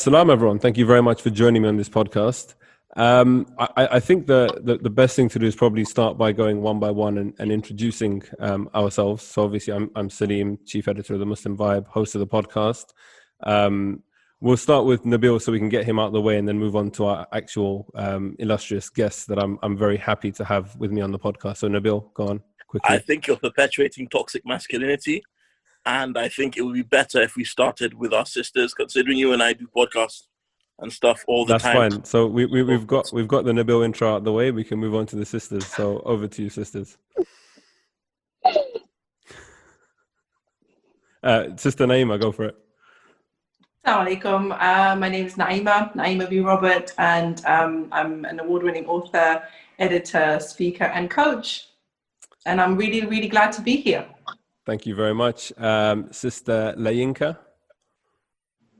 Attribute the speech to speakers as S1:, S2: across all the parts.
S1: Salam, everyone. Thank you very much for joining me on this podcast. I think the best thing to do is probably start by going one by one and introducing ourselves. So obviously, I'm Salim, chief editor of the Muslim Vibe, host of the podcast. We'll start with Nabil so we can get him out of the way and then move on to our actual illustrious guests that I'm very happy to have with me on the podcast. So Nabil, go on quickly.
S2: I think you're perpetuating toxic masculinity. And I think it would be better if we started with our sisters, considering you and I do podcasts and stuff all the time.
S1: That's fine. So we've got the Nabil intro out of the way. We can move on to the sisters. So over to you, sisters. Sister Naima, go for it.
S3: Assalamu alaikum. My name is Naima B Robert, and I'm an award-winning author, editor, speaker, and coach. And I'm really, really glad to be here.
S1: Thank you very much. Sister LaYinka.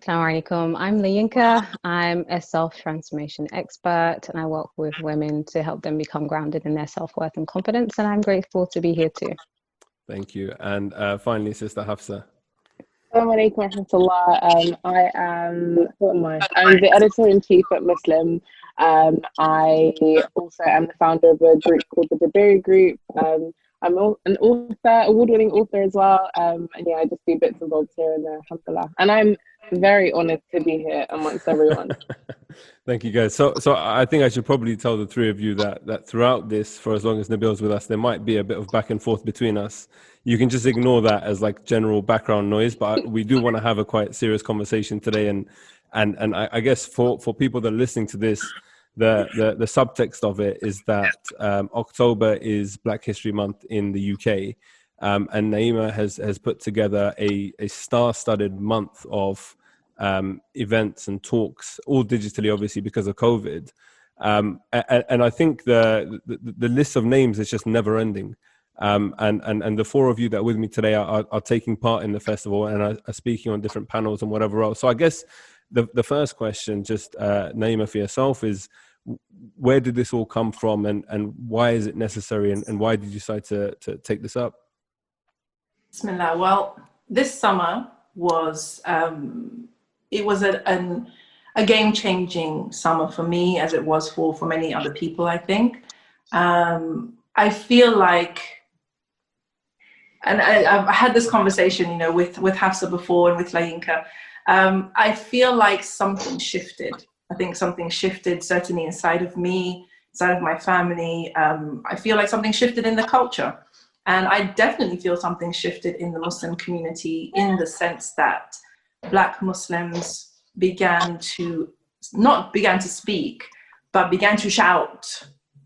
S4: Assalamu alaikum. I'm LaYinka. I'm a self-transformation expert, and I work with women to help them become grounded in their self-worth and confidence. And I'm grateful to be here too.
S1: Thank you. And finally, Sister Hafsa.
S5: Assalamu alaikum warahmatullah. I am, what am I? I'm the editor-in-chief at Muslim. I also am the founder of a group called the Dabiri Group. I'm an author, award-winning author as well. And yeah, I just do bits and bobs here and there, alhamdulillah. And I'm very honoured to be here amongst everyone.
S1: Thank you, guys. So I think I should probably tell the three of you that throughout this, for as long as Nabil's with us, there might be a bit of back and forth between us. You can just ignore that as like general background noise, but we do want to have a quite serious conversation today. And I guess for people that are listening to this, the subtext of it is that October is Black History Month in the UK, and Naima has put together a star-studded month of events and talks, all digitally, obviously because of COVID. And I think the list of names is just never ending. And the four of you that are with me today are taking part in the festival and are speaking on different panels and whatever else. So I guess the first question, just Naima, for yourself, is where did this all come from, and why is it necessary, and why did you decide to take this up?
S3: Bismillah. Well, this summer was it was a game-changing summer for me, as it was for many other people, I think. I feel like, and I've had this conversation, with Hafsa before and with LaYinka. I feel like something shifted. I think something shifted certainly inside of me, inside of my family. I feel like something shifted in the culture. And I definitely feel something shifted in the Muslim community, in the sense that Black Muslims began to speak, but began to shout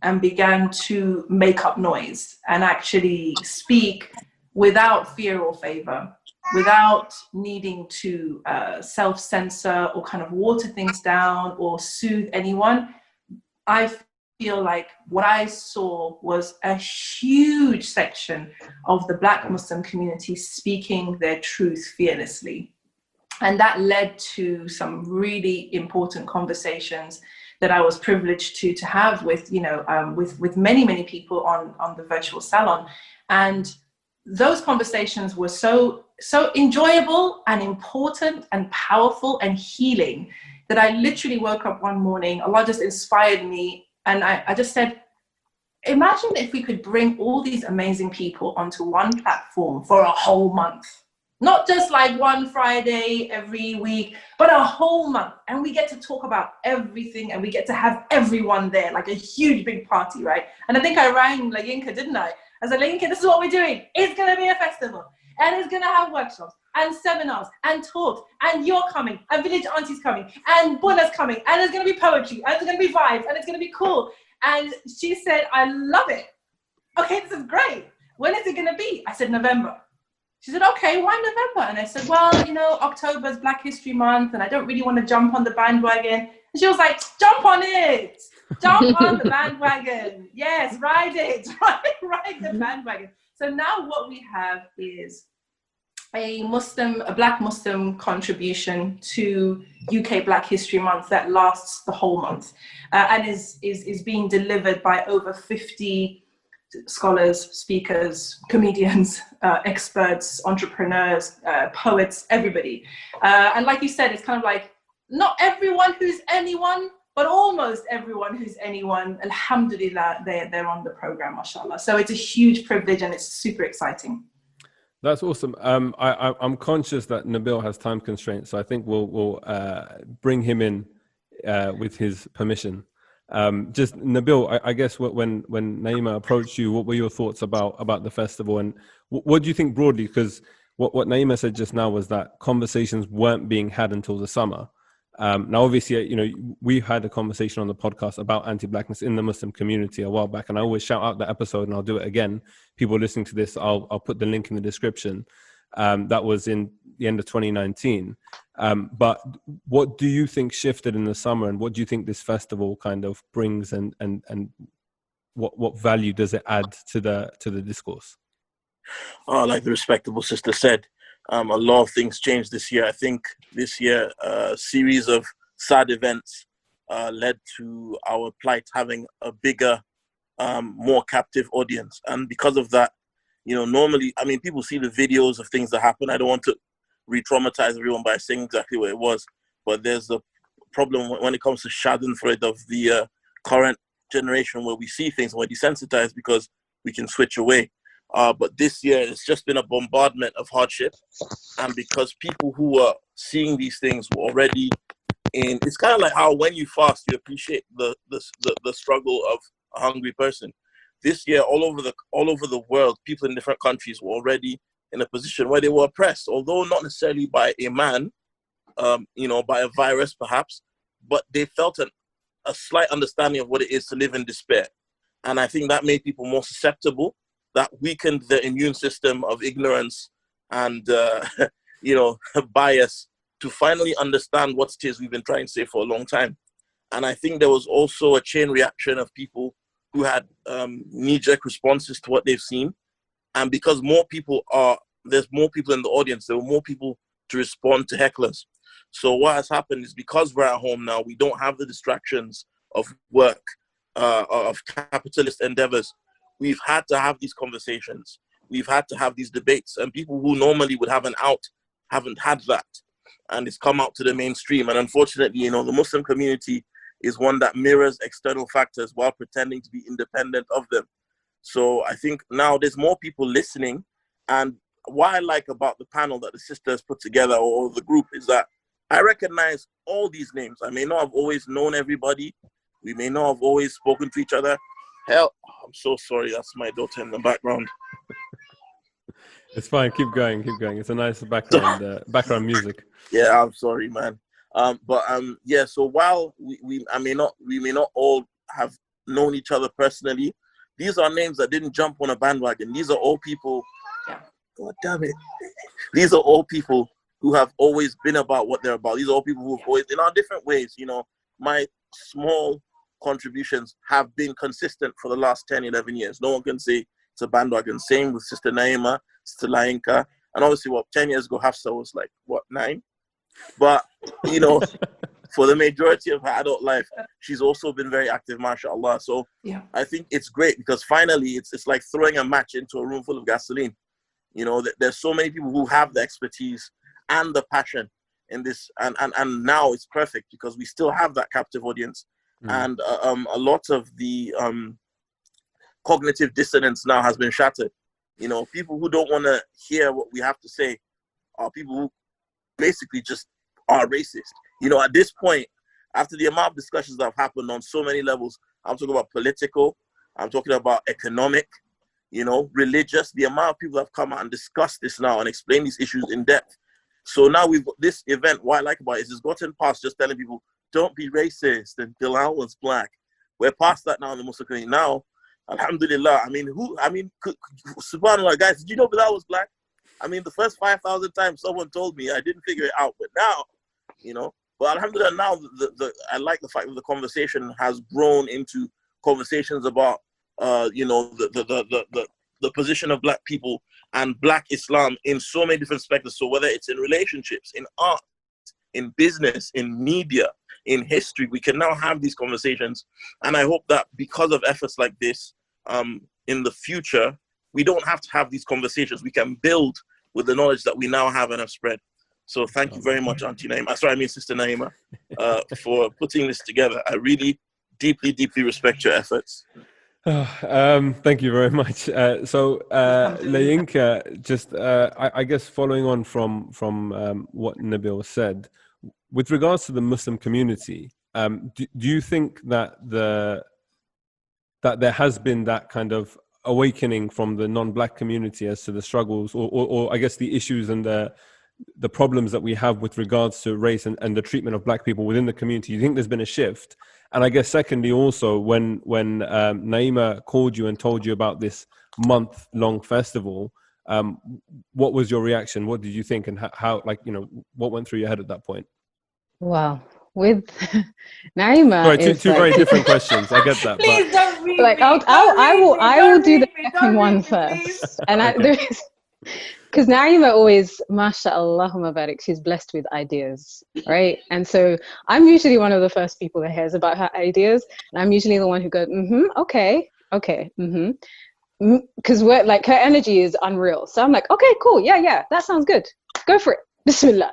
S3: and began to make up noise and actually speak without fear or favor, without needing to self-censor or kind of water things down or soothe anyone. I feel like what I saw was a huge section of the Black Muslim community speaking their truth fearlessly. And that led to some really important conversations that I was privileged to have with, with many, many people on the virtual salon. And those conversations were so enjoyable and important and powerful and healing that I literally woke up one morning, Allah just inspired me, and I just said, imagine if we could bring all these amazing people onto one platform for a whole month. Not just like one Friday every week, but a whole month. And we get to talk about everything, and we get to have everyone there, like a huge big party, right? And I think I rang LaYinka, didn't I? I said, LaYinka, this is what we're doing. It's gonna be a festival, and it's gonna have workshops and seminars and talks, and you're coming, and village auntie's coming, and Bulla's coming, and there's gonna be poetry, and it's gonna be vibes, and it's gonna be cool. And she said, I love it. Okay, this is great. When is it gonna be? I said, November. She said, okay, why November? And I said, well, October's Black History Month, and I don't really want to jump on the bandwagon. And she was like, jump on it. Jump on the bandwagon. Yes, ride it. Ride the bandwagon. So now what we have is a Black Muslim contribution to UK Black History Month that lasts the whole month, and is being delivered by over 50 scholars, speakers, comedians, experts, entrepreneurs, poets, everybody. And like you said, it's kind of like not everyone who's anyone, but almost everyone who's anyone, alhamdulillah, they're on the program, mashallah. So it's a huge privilege and it's super exciting.
S1: That's awesome. I'm conscious that Nabil has time constraints, so I think we'll bring him in with his permission. Just Nabil, I guess when Naima approached you, what were your thoughts about the festival, and what do you think broadly? Because what Naima said just now was that conversations weren't being had until the summer. Now, obviously, you know, we had a conversation on the podcast about anti-blackness in the Muslim community a while back, and I always shout out that episode, and I'll do it again. People listening to this, I'll put the link in the description. That was in the end of 2019. But what do you think shifted in the summer, and what do you think this festival kind of brings, and what value does it add to the discourse?
S2: Oh, like the respectable sister said, a lot of things changed this year. I think this year, a series of sad events led to our plight having a bigger, more captive audience. And because of that, you know, normally, I mean, people see the videos of things that happen. I don't want to re-traumatize everyone by saying exactly what it was, but there's a problem when it comes to schadenfreude of the current generation, where we see things and we're desensitized because we can switch away. But this year, it's just been a bombardment of hardship. And because people who are seeing these things were already in, it's kind of like how when you fast, you appreciate the struggle of a hungry person. This year, all over the world, people in different countries were already in a position where they were oppressed, although not necessarily by a man, you know, by a virus perhaps, but they felt a slight understanding of what it is to live in despair. And I think that made people more susceptible. That weakened the immune system of ignorance and, you know, bias to finally understand what it is we've been trying to say for a long time. And I think there was also a chain reaction of people who had knee-jerk responses to what they've seen. And because there's more people in the audience, there were more people to respond to hecklers. So what has happened is, because we're at home now, we don't have the distractions of work, of capitalist endeavors. We've had to have these conversations. We've had to have these debates, and people who normally would have an out haven't had that. And it's come out to the mainstream. And unfortunately, you know, the Muslim community is one that mirrors external factors while pretending to be independent of them. So I think now there's more people listening. And what I like about the panel that the sisters put together, or the group, is that I recognize all these names. I may not have always known everybody. We may not have always spoken to each other. Hell, I'm so sorry. That's my daughter in the background.
S1: It's fine. Keep going. It's a nice background music.
S2: Yeah, I'm sorry, man. Yeah. So while we may not all have known each other personally, these are names that didn't jump on a bandwagon. These are all people.
S3: Yeah.
S2: God damn it. These are all people who have always been about what they're about. These are all people who have always, in our different ways, you know, my small contributions have been consistent for the last 10, 11 years. No one can say it's a bandwagon. Same with Sister Naima, Sister LaYinka. And obviously, 10 years ago, Hafsa was like, 9? But, you know, for the majority of her adult life, she's also been very active, mashallah. So yeah. I think it's great, because finally, it's like throwing a match into a room full of gasoline. You know, there's so many people who have the expertise and the passion in this. And now it's perfect, because we still have that captive audience. And a lot of the cognitive dissonance now has been shattered. You know, people who don't want to hear what we have to say are people who basically just are racist. You know, at this point, after the amount of discussions that have happened on so many levels, I'm talking about political, I'm talking about economic, you know, religious, the amount of people that have come out and discussed this now and explain these issues in depth. So now we've got this event. What I like about it is it's gotten past just telling people, don't be racist and Bilal was black. We're past that now in the Muslim community. Now, alhamdulillah, subhanAllah, guys, did you know Bilal was black? I mean, the first 5,000 times someone told me, I didn't figure it out. But now, you know, but alhamdulillah, now I like the fact that the conversation has grown into conversations about, you know, the position of black people and black Islam in so many different specters. So whether it's in relationships, in art, in business, in media, in history, we can now have these conversations. And I hope that because of efforts like this, in the future, we don't have to have these conversations. We can build with the knowledge that we now have and have spread. So thank you very much, Auntie Naima. Sorry, I mean Sister Naima, for putting this together. I really deeply, deeply respect your efforts.
S1: Thank you very much. So, LaYinka, just I guess following on from what Nabil said, with regards to the Muslim community, do you think that that there has been that kind of awakening from the non-Black community as to the struggles, or I guess the issues and the problems that we have with regards to race and the treatment of Black people within the community? You think there's been a shift? And I guess secondly, also when Naima called you and told you about this month-long festival, what was your reaction? What did you think, and how, like, you know, what went through your head at that point?
S4: Well, with Naima,
S1: sorry, two very different questions. I get that.
S3: Please don't read
S4: like
S3: me.
S4: I will do the second one first, and
S1: Okay.
S4: because Naima always, mashallah, barik, she's blessed with ideas, right? And so I'm usually one of the first people that hears about her ideas, and I'm usually the one who goes, okay, because we're like, her energy is unreal. So I'm like, okay, cool, yeah, that sounds good. Go for it, Bismillah.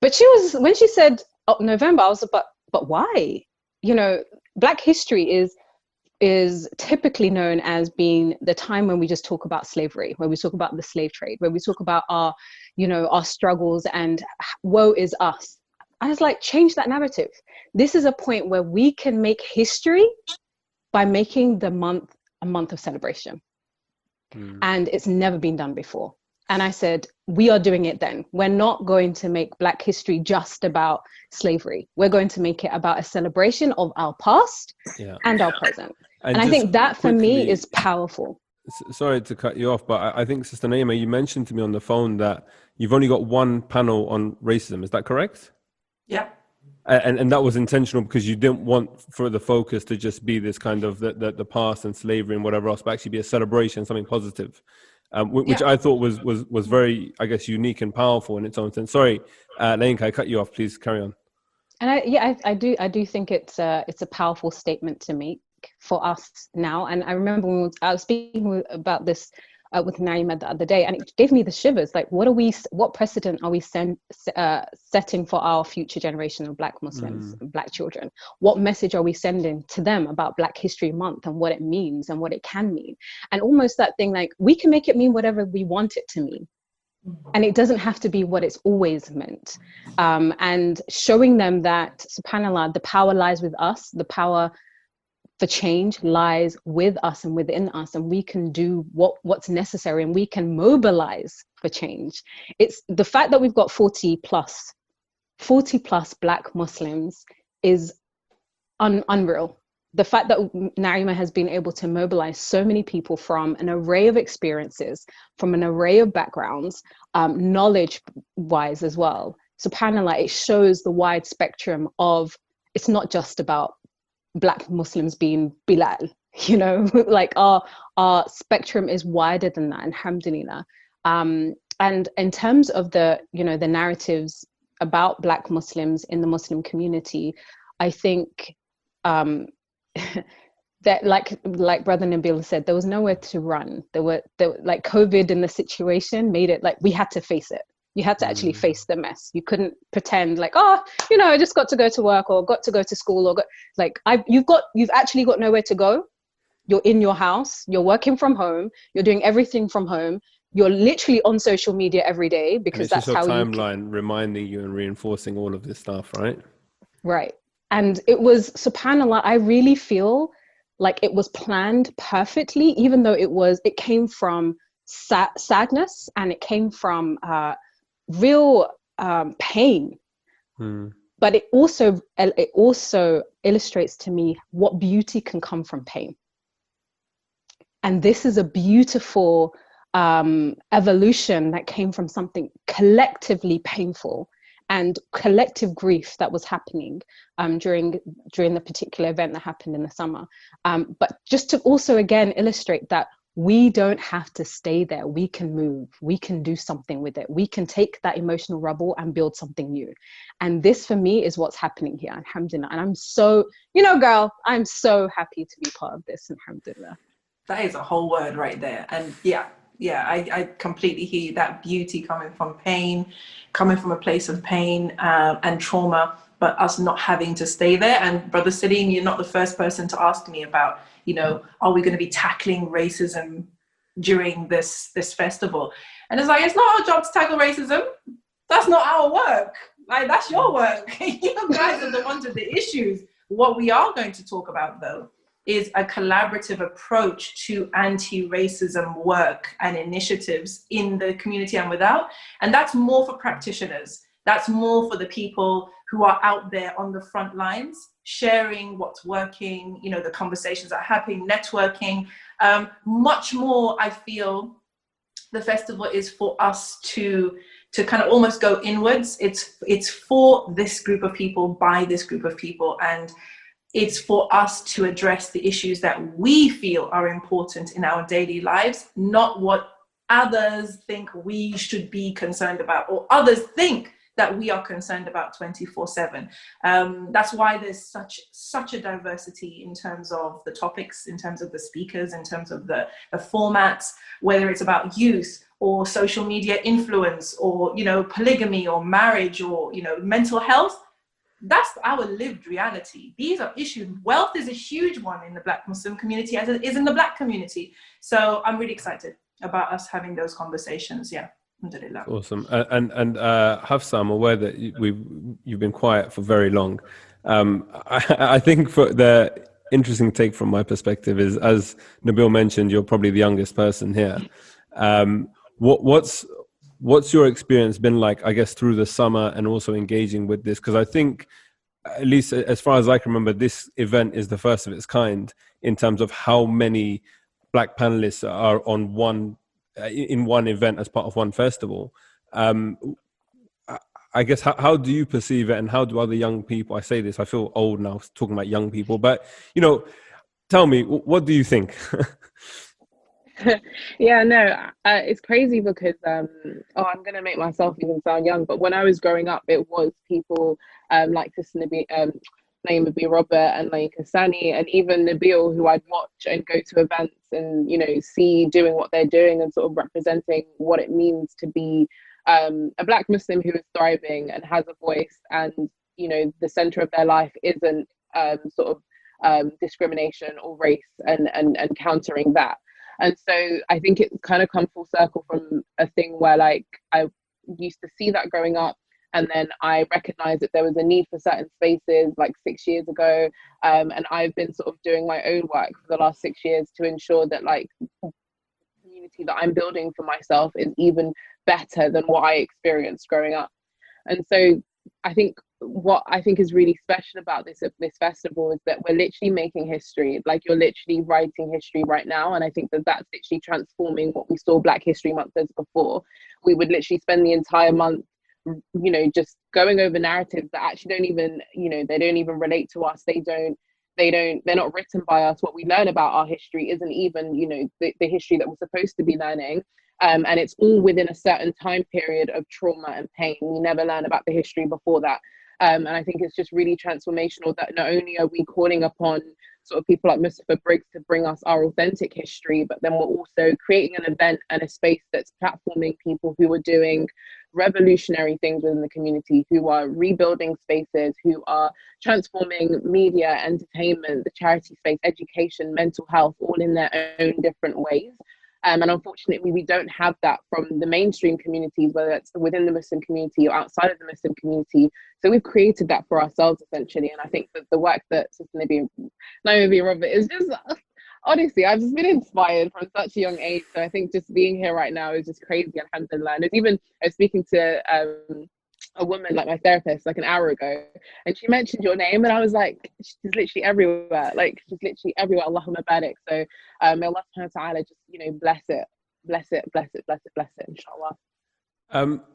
S4: But when she said November, I was like, but why? You know, Black history is typically known as being the time when we just talk about slavery, where we talk about the slave trade, where we talk about our struggles and woe is us. I was like, change that narrative. This is a point where we can make history by making the month a month of celebration. And it's never been done before. And I said, we are doing it then. We're not going to make Black history just about slavery. We're going to make it about a celebration of our past and our present. And I think that for me is powerful.
S1: Sorry to cut you off, but I think, Sister Naima, you mentioned to me on the phone that you've only got one panel on racism. Is that correct?
S3: Yeah.
S1: And that was intentional because you didn't want for the focus to just be this kind of the past and slavery and whatever else, but actually be a celebration, something positive. Which I thought was very, I guess, unique and powerful in its own sense. Sorry, LaYinka, I cut you off. Please carry on.
S4: And I do think it's a powerful statement to make for us now. And I remember when I was speaking about this with Naima the other day, and it gave me the shivers. Like, what precedent are we setting for our future generation of Black Muslims, Black children? What message are we sending to them about Black History Month and what it means and what it can mean? And almost that thing, like, we can make it mean whatever we want it to mean. And it doesn't have to be what it's always meant. And showing them that, subhanAllah, the power lies with us, the power for change lies with us and within us, and we can do what's necessary, and we can mobilize for change. It's the fact that we've got 40 plus Black Muslims is unreal. The fact that Naima has been able to mobilize so many people from an array of experiences, from an array of backgrounds, knowledge wise as well. SubhanAllah, it shows the wide spectrum of, it's not just about Black Muslims being Bilal, you know, like our spectrum is wider than that, alhamdulillah. And in terms of the narratives about Black Muslims in the Muslim community, I think that like Brother Nabil said, there was nowhere to run. There were like COVID in the situation made it like we had to face it. You had to actually face the mess. You couldn't pretend like, I just got to go to work or got to go to school or you've actually got nowhere to go. You're in your house, you're working from home, you're doing everything from home. You're literally on social media every day because that's how you
S1: timeline reminding you and reinforcing all of this stuff, right?
S4: Right. And it was, subhanAllah, I really feel like it was planned perfectly, even though it came from sadness and it came from real pain. But it also illustrates to me what beauty can come from pain. And this is a beautiful evolution that came from something collectively painful and collective grief that was happening during the particular event that happened in the summer. But just to also again illustrate that we don't have to stay there. We can move. We can do something with it. We can take that emotional rubble and build something new. And this for me is what's happening here, alhamdulillah. And I'm so, girl, I'm so happy to be part of this, alhamdulillah.
S3: That is a whole word right there. And yeah, Yeah, I completely hear you. That beauty coming from pain, coming from a place of pain and trauma, but us not having to stay there. And Brother Salim, you're not the first person to ask me about, are we going to be tackling racism during this festival? And it's like, it's not our job to tackle racism. That's not our work. Like, that's your work. You guys are the ones with the issues. What we are going to talk about, though, is a collaborative approach to anti-racism work and initiatives in the community and without. And that's more for practitioners. That's more for the people who are out there on the front lines, sharing what's working, the conversations that are happening, networking. Much more, I feel, the festival is for us to kind of almost go inwards. It's for this group of people, by this group of people, and it's for us to address the issues that we feel are important in our daily lives, not what others think we should be concerned about, or others think that we are concerned about 24/7. That's why there's such a diversity in terms of the topics, in terms of the speakers, in terms of the formats, whether it's about youth or social media influence or, polygamy or marriage or, mental health. That's our lived reality. These are issues. Wealth is a huge one in the Black Muslim community, as it is in the Black community. So I'm really excited about us having those conversations. Yeah. Alhamdulillah.
S1: Awesome. And Hafsa, I'm aware that you've been quiet for very long. I think for the interesting take from my perspective is, as Nabil mentioned, you're probably the youngest person here. What's your experience been like, I guess, through the summer and also engaging with this? Because I think, at least as far as I can remember, this event is the first of its kind in terms of how many Black panelists are on in one event as part of one festival. I guess, how do you perceive it, and how do other young people? I say this, I feel old now talking about young people, but tell me, what do you think?
S5: Yeah, no, it's crazy because I'm going to make myself even sound young, but when I was growing up, it was people like this Naima B Robert and LaYinka and even Nabil, who I'd watch and go to events and see doing what they're doing and sort of representing what it means to be a Black Muslim who is thriving and has a voice, and the center of their life isn't discrimination or race and countering that. And so I think it's kind of come full circle from a thing where, like, I used to see that growing up, and then I recognized that there was a need for certain spaces like 6 years ago, and I've been sort of doing my own work for the last 6 years to ensure that, like, the community that I'm building for myself is even better than what I experienced growing up. And so I think what I think is really special about this festival is that we're literally making history. Like, you're literally writing history right now, and I think that that's literally transforming what we saw Black History Month as before. We would literally spend the entire month just going over narratives that actually don't even they don't even relate to us. They're not written by us. What we learn about our history isn't even the history that we're supposed to be learning. And it's all within a certain time period of trauma and pain. We never learn about the history before that. And I think it's just really transformational that not only are we calling upon sort of people like Mustafa Briggs to bring us our authentic history, but then we're also creating an event and a space that's platforming people who are doing revolutionary things within the community, who are rebuilding spaces, who are transforming media, entertainment, the charity space, education, mental health, all in their own different ways. And unfortunately, we don't have that from the mainstream communities, whether it's within the Muslim community or outside of the Muslim community. So we've created that for ourselves, essentially. And I think that the work that Sister Naima B Robert is just, honestly, I've just been inspired from such a young age. So I think just being here right now is just crazy, alhamdulillah. And I was speaking to a woman, like my therapist, like an hour ago, and she mentioned your name, and I was like, she's literally everywhere. Like, she's literally everywhere. Allahumma barik. So may Allah subhanahu wa ta'ala just bless it, inshallah.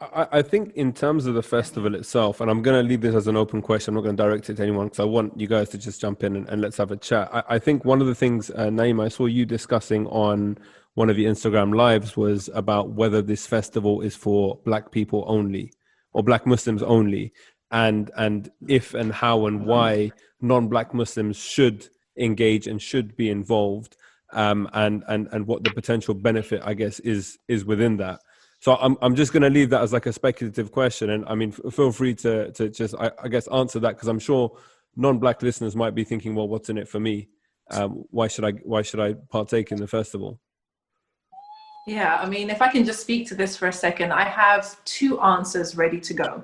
S1: I think in terms of the festival itself, and I'm going to leave this as an open question, I'm not going to direct it to anyone because I want you guys to just jump in and let's have a chat. I think one of the things, Naima, I saw you discussing on one of your Instagram lives was about whether this festival is for Black people only or Black Muslims only, and if and how and why non-Black Muslims should engage and should be involved. and what the potential benefit, I guess, is within that. So I'm just going to leave that as like a speculative question, and I mean, feel free to just I guess answer that, because I'm sure non-Black listeners might be thinking, well, what's in it for me? Why should I partake in the festival?
S3: Yeah, I mean, if I can just speak to this for a second, I have two answers ready to go.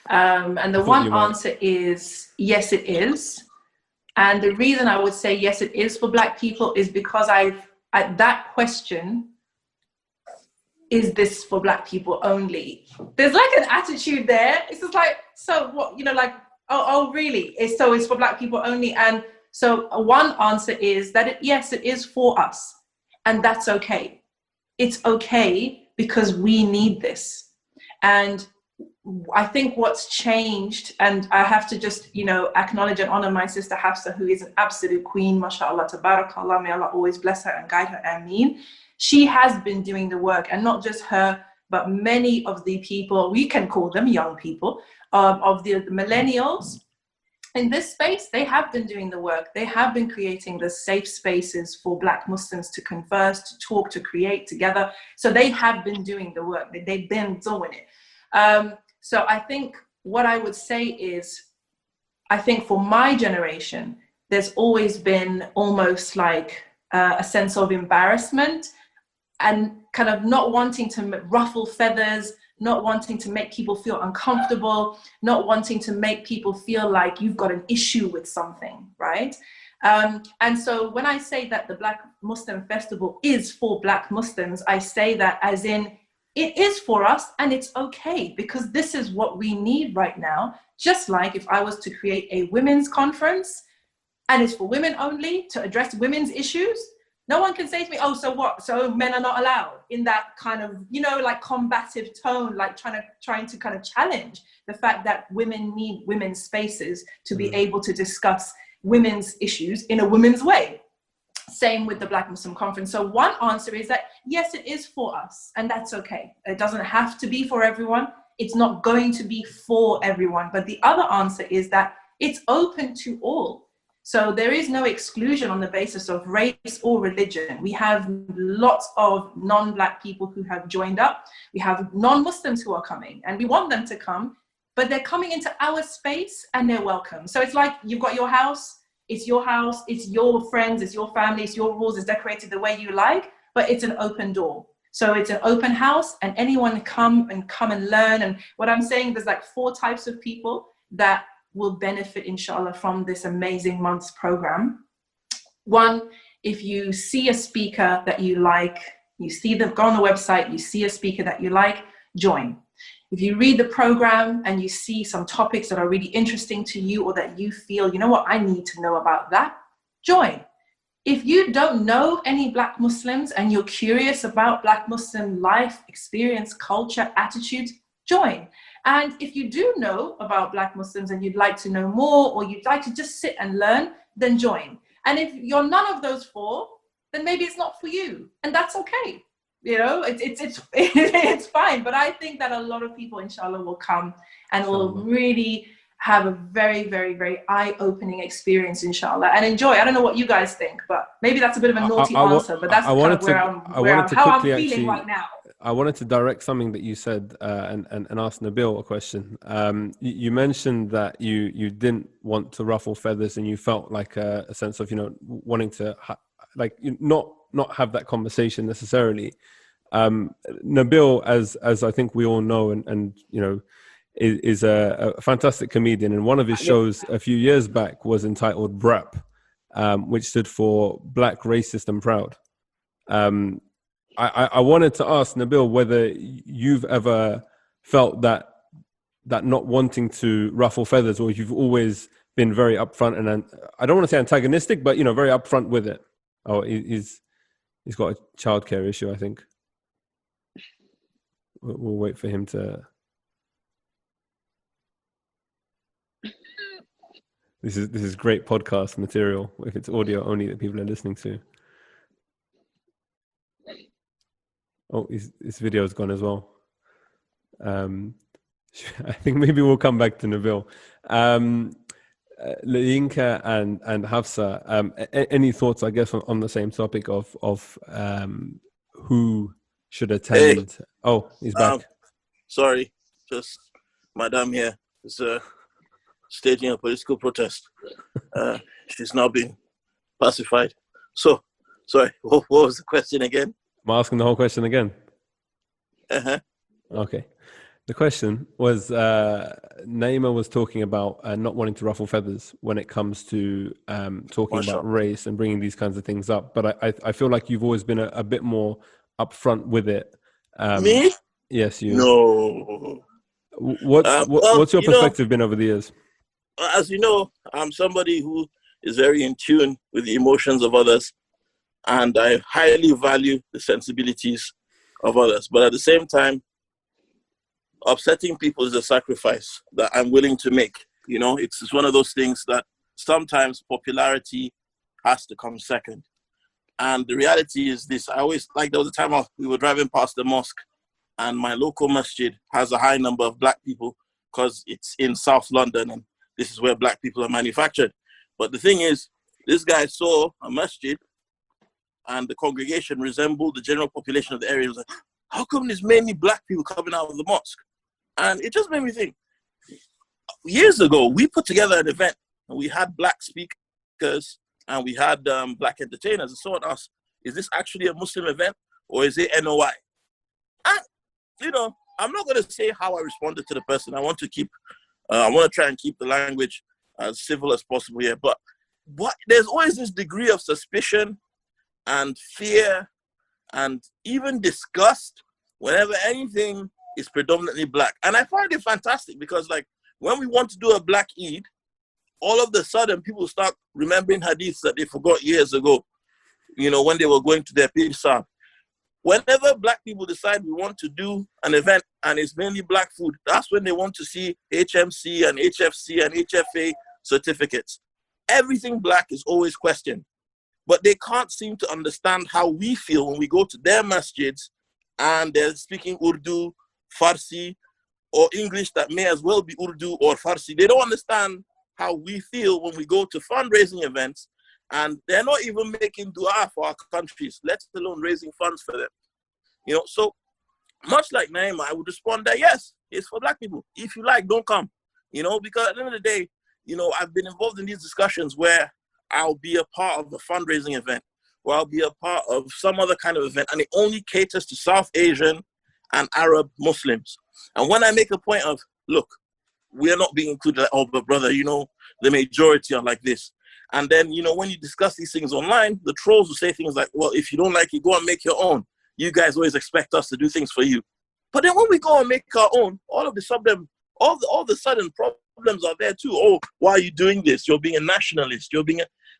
S3: And the one answer is yes, it is. And the reason I would say yes, it is for Black people is because at that question, is this for Black people only? There's like an attitude there. It's just like, so what, like, oh really? It's for Black people only. And so one answer is that yes, it is for us. And that's okay. It's okay because we need this. And I think what's changed, and I have to just, acknowledge and honor my sister Hafsa, who is an absolute queen, mashallah, tabarakallah, may Allah always bless her and guide her, ameen. She has been doing the work, and not just her, but many of the people, we can call them young people, of the millennials in this space. They have been doing the work. They have been creating the safe spaces for Black Muslims to converse, to talk, to create together. So they have been doing the work. They've been doing it. So I think what I would say is, I think for my generation, there's always been almost like a sense of embarrassment and kind of not wanting to ruffle feathers, not wanting to make people feel uncomfortable, not wanting to make people feel like you've got an issue with something, right? And so when I say that the Black Muslim Festival is for Black Muslims, I say that as in, it is for us, and it's okay, because this is what we need right now. Just like if I was to create a women's conference and it's for women only to address women's issues, no one can say to me, oh, so what? So men are not allowed, in that kind of, like combative tone, like trying to kind of challenge the fact that women need women's spaces to be able to discuss women's issues in a women's way. Same with the Black Muslim Conference. So one answer is that, yes, it is for us, and that's okay. It doesn't have to be for everyone. It's not going to be for everyone. But the other answer is that it's open to all. So there is no exclusion on the basis of race or religion. We have lots of non-Black people who have joined up. We have non-Muslims who are coming, and we want them to come, but they're coming into our space and they're welcome. So it's like you've got your house, it's your friends, it's your family, it's your rules, it's decorated the way you like, but it's an open door. So it's an open house, and anyone come and learn. And what I'm saying, there's like 4 types of people that will benefit, inshallah, from this amazing month's program. 1, if you see a speaker that you like, go on the website, you see a speaker that you like, join. If you read the program and you see some topics that are really interesting to you, or that you feel, you know what, I need to know about that, join. If you don't know any Black Muslims and you're curious about Black Muslim life, experience, culture, attitudes, join. And if you do know about Black Muslims and you'd like to know more, or you'd like to just sit and learn, then join. And if you're none of those 4, then maybe it's not for you, and that's okay. It's fine. But I think that a lot of people, inshallah, will come and will really have a very, very, very eye-opening experience, inshallah, and enjoy. I don't know what you guys think, but maybe that's a bit of a naughty answer, but that's kind of how I'm feeling right now.
S1: I wanted to direct something that you said and ask Nabil a question. You mentioned that you didn't want to ruffle feathers, and you felt like a sense of, wanting to not have that conversation necessarily. Nabil, as I think we all know, and is a fantastic comedian, and one of his shows a few years back was entitled BRAP, which stood for Black, Racist and Proud. I wanted to ask Nabil whether you've ever felt that not wanting to ruffle feathers, or you've always been very upfront, and I don't want to say antagonistic, but very upfront with it. Oh, he's got a childcare issue, I think. We'll wait for him to. This is great podcast material if it's audio only that people are listening to. Oh, his video's gone as well. I think maybe we'll come back to Nabil. LaYinka and Hafsa, any thoughts, I guess, on the same topic of who should attend?
S2: Hey,
S1: Oh, he's back.
S2: sorry, just Madame here is staging a political protest. She's now been pacified. So, sorry, what was the question again?
S1: I'm asking the whole question again.
S2: Uh-huh.
S1: Okay. The question was, Naima was talking about not wanting to ruffle feathers when it comes to talking about race and bringing these kinds of things up. But I feel like you've always been a bit more upfront with it.
S2: Me?
S1: Yes, you.
S2: No.
S1: What's your perspective been over the years?
S2: As you know, I'm somebody who is very in tune with the emotions of others, and I highly value the sensibilities of others. But at the same time, upsetting people is a sacrifice that I'm willing to make. You know, it's one of those things that sometimes popularity has to come second. And the reality is this: I always, like, there was a time we were driving past the mosque, and my local masjid has a high number of black people because it's in South London, and this is where black people are manufactured. But the thing is, this guy saw a masjid and the congregation resembled the general population of the area. He was like, how come there's mainly black people coming out of the mosque? And it just made me think, years ago, we put together an event and we had black speakers and we had black entertainers, and someone asked, is this actually a Muslim event or is it NOI? And, you know, I'm not going to say how I responded to the person. I want to try and keep the language as civil as possible here. But there's always this degree of suspicion and fear and even disgust whenever anything is predominantly black. And I find it fantastic because, like, when we want to do a black Eid, all of a sudden people start remembering hadiths that they forgot years ago, you know, when they were going to their Pirsah. Whenever black people decide we want to do an event and it's mainly black food, that's when they want to see HMC and HFC and HFA certificates. Everything black is always questioned. But they can't seem to understand how we feel when we go to their masjids and they're speaking Urdu, Farsi, or English that may as well be Urdu or Farsi. They don't understand how we feel when we go to fundraising events and they're not even making dua for our countries, let alone raising funds for them. You know, so much like Naima, I would respond that yes, it's for black people. If you like, don't come. You know, because at the end of the day, you know, I've been involved in these discussions where I'll be a part of a fundraising event, or I'll be a part of some other kind of event, and it only caters to South Asian and Arab Muslims. And when I make a point of, look, we're not being included, oh, but brother, you know, the majority are like this. And then, you know, when you discuss these things online, the trolls will say things like, well, if you don't like it, go and make your own. You guys always expect us to do things for you. But then when we go and make our own, all of the sudden problems are there too. Oh, why are you doing this? You're being a nationalist.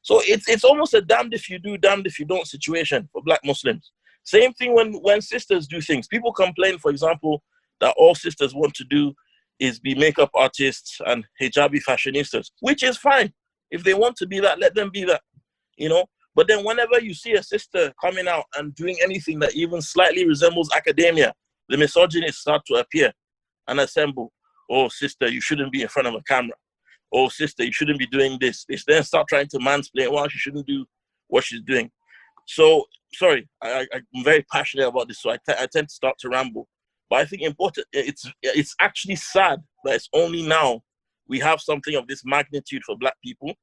S2: So it's almost a damned if you do, damned if you don't situation for black Muslims. Same thing when sisters do things. People complain, for example, that all sisters want to do is be makeup artists and hijabi fashionistas, which is fine. If they want to be that, let them be that, you know. But then whenever you see a sister coming out and doing anything that even slightly resembles academia, the misogynists start to appear and assemble. Oh, sister, you shouldn't be in front of a camera. Oh, sister, you shouldn't be doing this. They then start trying to mansplain why she shouldn't do what she's doing. So, sorry, I'm very passionate about this, so I tend to start to ramble. But I think it's actually sad that it's only now we have something of this magnitude for black people.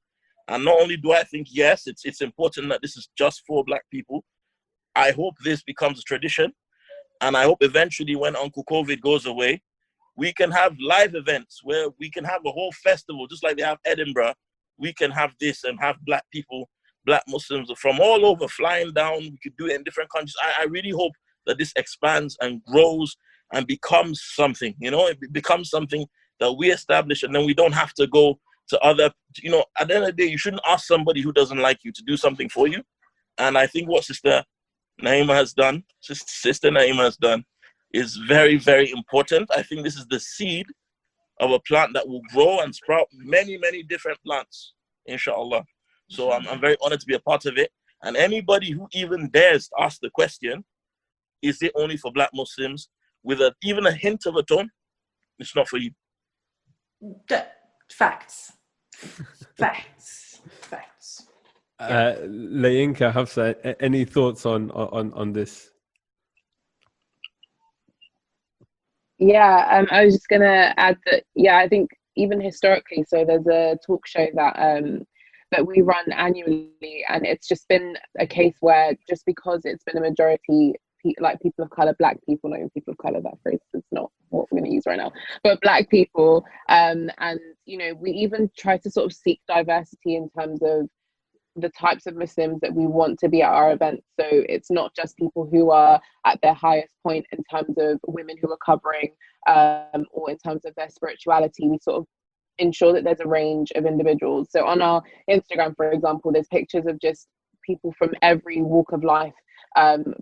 S2: And not only do I think, yes, it's important that this is just for black people, I hope this becomes a tradition. And I hope eventually when Uncle COVID goes away, we can have live events where we can have a whole festival, just like they have Edinburgh. We can have this and have black people, black Muslims from all over flying down. We could do it in different countries. I really hope that this expands and grows and becomes something, you know, it becomes something that we establish, and then we don't have to go to other, you know, at the end of the day, you shouldn't ask somebody who doesn't like you to do something for you. And I think what Sister Naima has done is very, very important. I think this is the seed of a plant that will grow and sprout many, many different plants, inshallah. So I'm very honored to be a part of it. And anybody who even dares to ask the question, is it only for black Muslims, with even a hint of a tone, it's not for you.
S3: Facts. Facts.
S1: LaYinka, Hafsa, any thoughts on this?
S5: Yeah, I was just gonna add that. Yeah, I think even historically, so there's a talk show that we run annually, and it's just been a case where just because it's been a majority, like people of color, black people, not even people of color, that phrase is not what we're going to use right now, but black people, and we even try to sort of seek diversity in terms of the types of Muslims that we want to be at our events. So it's not just people who are at their highest point in terms of women who are covering, or in terms of their spirituality. We sort of ensure that there's a range of individuals. So on our Instagram, for example, there's pictures of just people from every walk of life,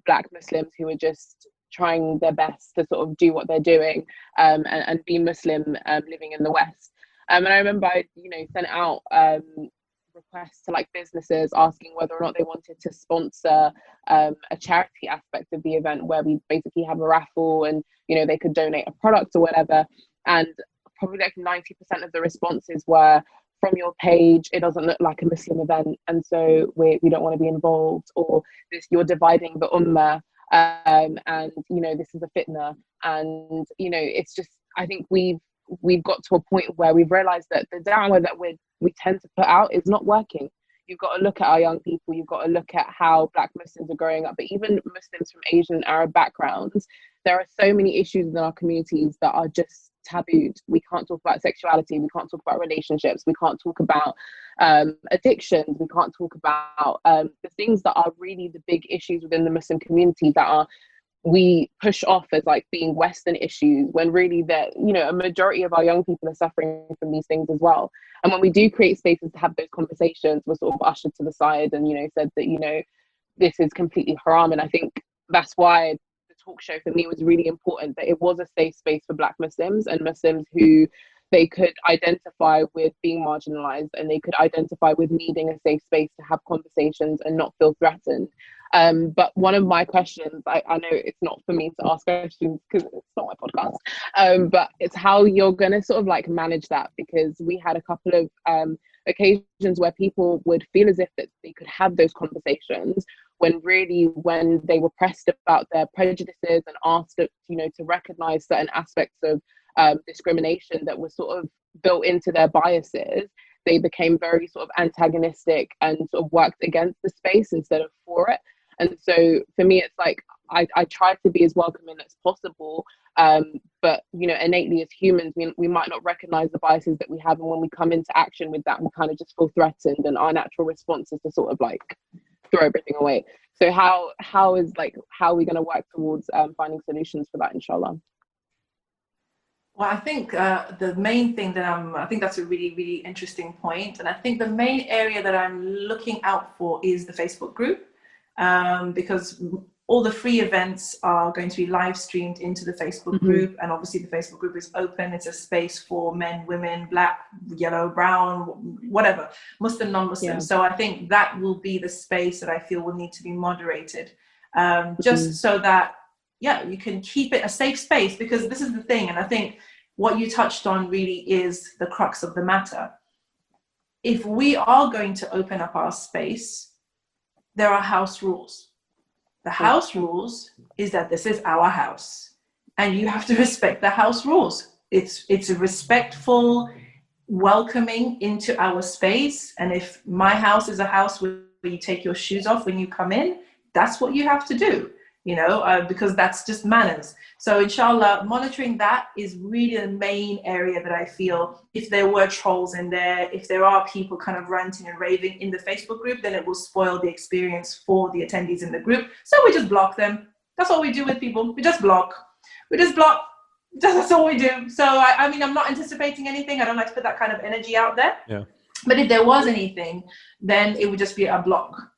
S5: black Muslims who are just trying their best to sort of do what they're doing, and be Muslim, living in the West. And I remember I sent out requests to like businesses asking whether or not they wanted to sponsor a charity aspect of the event, where we basically have a raffle and they could donate a product or whatever. And probably like 90% of the responses were, from your page, it doesn't look like a Muslim event, and so we don't want to be involved, or this, you're dividing the ummah, and this is a fitna. And it's just, I think we've got to a point where we've realized that the da'wah that we tend to put out is not working. You've got to look at our young people, you've got to look at how black Muslims are growing up, but even Muslims from Asian and Arab backgrounds, there are so many issues in our communities that are just tabooed. We can't talk about sexuality, we can't talk about relationships, we can't talk about addictions, we can't talk about the things that are really the big issues within the Muslim community that we push off as like being Western issues, when really that a majority of our young people are suffering from these things as well. And when we do create spaces to have those conversations, we're sort of ushered to the side and said that this is completely haram. And I think that's why the talk show for me was really important, that it was a safe space for black Muslims and Muslims who they could identify with being marginalized, and they could identify with needing a safe space to have conversations and not feel threatened. But one of my questions, I know it's not for me to ask questions because it's not my podcast, but it's how you're going to sort of like manage that, because we had a couple of occasions where people would feel as if that they could have those conversations, when really, when they were pressed about their prejudices and asked to recognize certain aspects of discrimination that was sort of built into their biases, they became very sort of antagonistic and sort of worked against the space instead of for it. And so for me, it's like I try to be as welcoming as possible, but innately as humans, we might not recognize the biases that we have, and when we come into action with that, we kind of just feel threatened, and our natural response is to sort of like throw everything away. So how are we going to work towards finding solutions for that, inshallah?
S3: Well, I think the main thing that I think that's a really, really interesting point. And I think the main area that I'm looking out for is the Facebook group, because all the free events are going to be live streamed into the Facebook group. And obviously the Facebook group is open. It's a space for men, women, black, yellow, brown, whatever, Muslim, non-Muslim. Yeah. So I think that will be the space that I feel will need to be moderated, just so that, you can keep it a safe space, because this is the thing. And I think what you touched on really is the crux of the matter. If we are going to open up our space, there are house rules. The house rules is that this is our house, and you have to respect the house rules. It's a respectful welcoming into our space. And if my house is a house where you take your shoes off when you come in, that's what you have to do. Because that's just manners. So inshallah, monitoring that is really the main area that I feel, if there were trolls in there, if there are people kind of ranting and raving in the Facebook group, then it will spoil the experience for the attendees in the group. So we just block them. That's all we do with people. We just block. That's all we do. So I mean, I'm not anticipating anything. I don't like to put that kind of energy out there.
S1: Yeah.
S3: But if there was anything, then it would just be a block.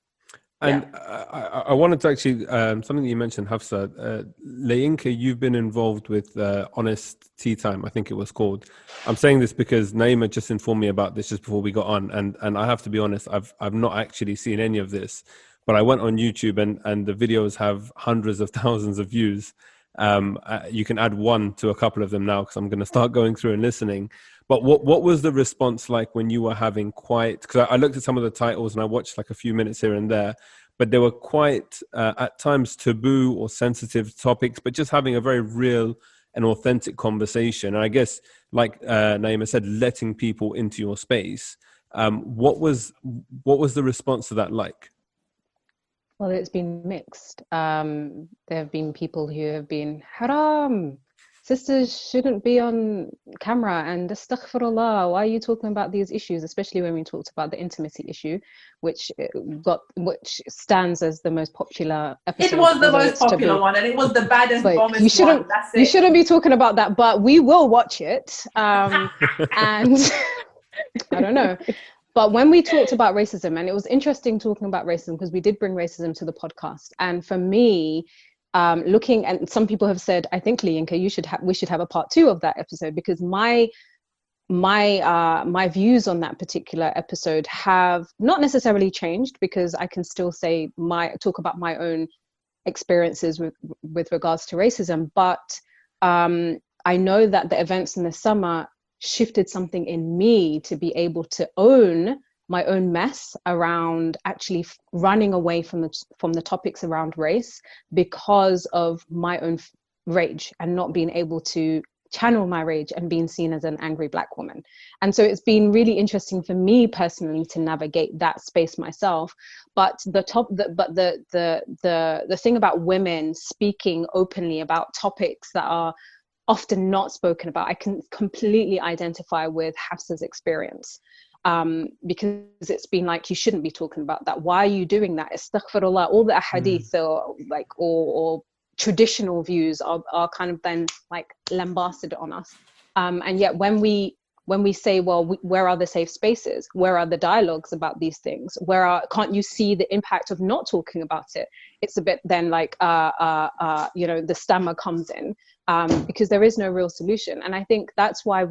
S1: And I wanted to actually, something that you mentioned, Hafsa, LaYinka, you've been involved with Honest Tea Time, I think it was called. I'm saying this because Naima just informed me about this just before we got on. And I have to be honest, I've not actually seen any of this, but I went on YouTube and the videos have hundreds of thousands of views. You can add one to a couple of them now because I'm going to start going through and listening. But what was the response like when you were having quite, because I looked at some of the titles and I watched like a few minutes here and there, but they were quite at times taboo or sensitive topics, but just having a very real and authentic conversation. And I guess, like Naima said, letting people into your space. What was the response to that like?
S4: Well, it's been mixed. There have been people who have been, haram, sisters shouldn't be on camera, and astaghfirullah, why are you talking about these issues, especially when we talked about the intimacy issue, which stands as the most popular episode.
S3: It was the most popular one, and it was the baddest,
S4: like,
S3: bombest one. That's it.
S4: You shouldn't be talking about that, but we will watch it. And I don't know. But when we talked about racism, and it was interesting talking about racism because we did bring racism to the podcast. And for me, looking, and some people have said, I think LaYinka, we should have a part 2 of that episode, because my views on that particular episode have not necessarily changed, because I can still say talk about my own experiences with regards to racism. But I know that the events in the summer shifted something in me to be able to own my own mess around actually running away from the topics around race because of my own rage, and not being able to channel my rage and being seen as an angry Black woman. And so it's been really interesting for me personally to navigate that space myself. But the thing about women speaking openly about topics that are often not spoken about, I can completely identify with Hafsa's experience, because it's been like, you shouldn't be talking about that. Why are you doing that? Astaghfirullah, all the ahadith or traditional views are kind of then like lambasted on us. And yet when we say, well, where are the safe spaces? Where are the dialogues about these things? Can't you see the impact of not talking about it? It's a bit then like, the stammer comes in, because there is no real solution. And I think that's why